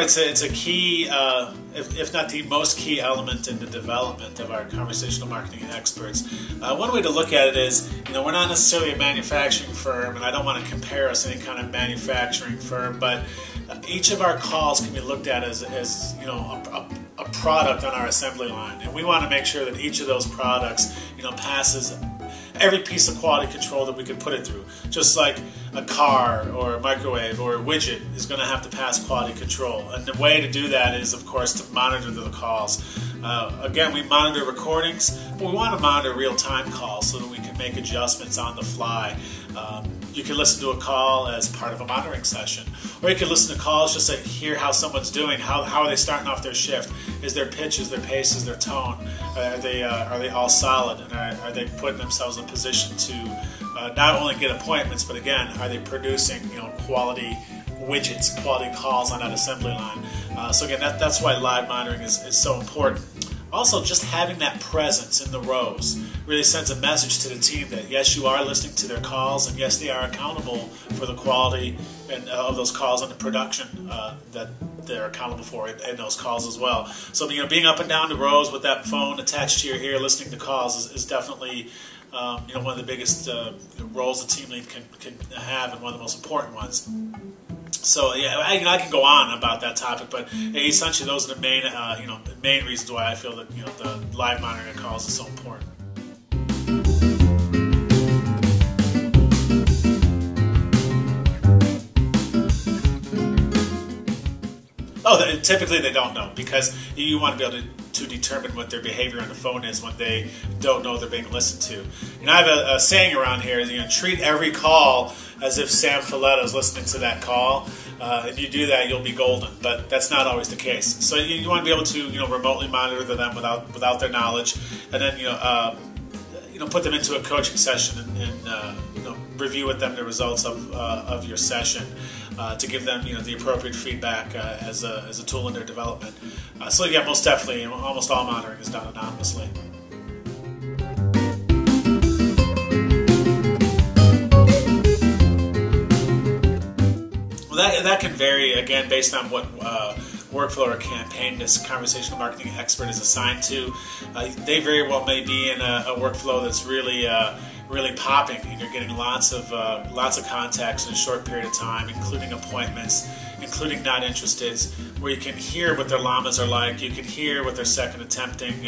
it's a key, if not the most key element in the development of our conversational marketing experts. One way to look at it is, we're not necessarily a manufacturing firm, and I don't want to compare us to any kind of manufacturing firm, but each of our calls can be looked at as a product on our assembly line, and we want to make sure that each of those products, passes every piece of quality control that we could put it through. Just like a car or a microwave or a widget is going to have to pass quality control. And the way to do that is, of course, to monitor the calls. Again, we monitor recordings, but we want to monitor real-time calls so that we can make adjustments on the fly. You can listen to a call as part of a monitoring session, or you can listen to calls just to hear how someone's doing. How are they starting off their shift? Is their pitch, is their pace, is their tone? Are they all solid? And are they putting themselves in a position to not only get appointments, but again, are they producing quality widgets, quality calls on that assembly line? So again, that's why live monitoring is so important. Also, just having that presence in the rows really sends a message to the team that yes, you are listening to their calls, and yes, they are accountable for the quality of those calls and the production that they're accountable for in those calls as well. So being up and down the rows with that phone attached to your ear, listening to calls is definitely one of the biggest roles the team lead can have, and one of the most important ones. So yeah, I can go on about that topic, but essentially those are the main reasons why I feel that the live monitoring of calls is so important. Typically they don't know, because you want to be able to determine what their behavior on the phone is when they don't know they're being listened to. I have a saying around here: treat every call as if Sam Folletta is listening to that call. If you do that, you'll be golden. But that's not always the case. So you want to be able to remotely monitor them without their knowledge, and then put them into a coaching session and review with them the results of your session to give them the appropriate feedback as a tool in their development. So yeah, most definitely, almost all monitoring is done anonymously. Well, that can vary, again, based on what workflow or campaign this conversational marketing expert is assigned to. They very well may be in a workflow that's really popping, and you're getting lots of contacts in a short period of time, including appointments, including not interested, where you can hear what their llamas are like, you can hear what their second attempting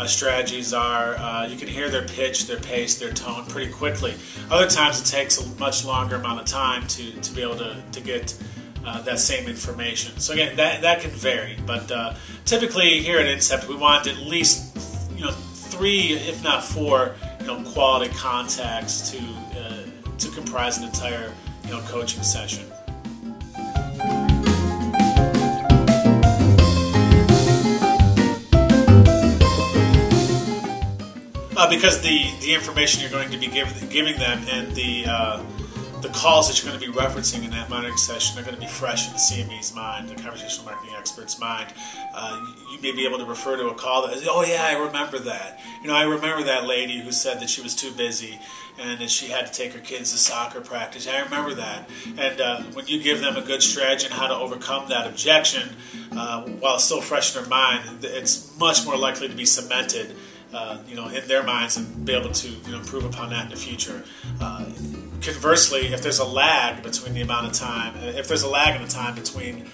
strategies are, you can hear their pitch, their pace, their tone pretty quickly. Other times it takes a much longer amount of time to be able to get that same information. So again, that can vary, but typically here at Incept we want at least 3, if not 4, quality contacts to comprise an entire coaching session. Because the information you're going to be giving them and the calls that you're going to be referencing in that monitoring session are going to be fresh in the CME's mind, the conversational marketing expert's mind. You may be able to refer to a call that, oh yeah, I remember that. I remember that lady who said that she was too busy and that she had to take her kids to soccer practice. I remember that. And when you give them a good strategy on how to overcome that objection, while it's still fresh in their mind, it's much more likely to be cemented in their minds and be able to improve upon that in the future. Conversely, if there's a lag between the amount of time, if there's a lag in the time between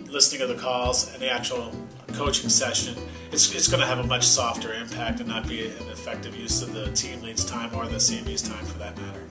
listening to the calls and the actual coaching session, it's going to have a much softer impact and not be an effective use of the team lead's time or the CME's time for that matter.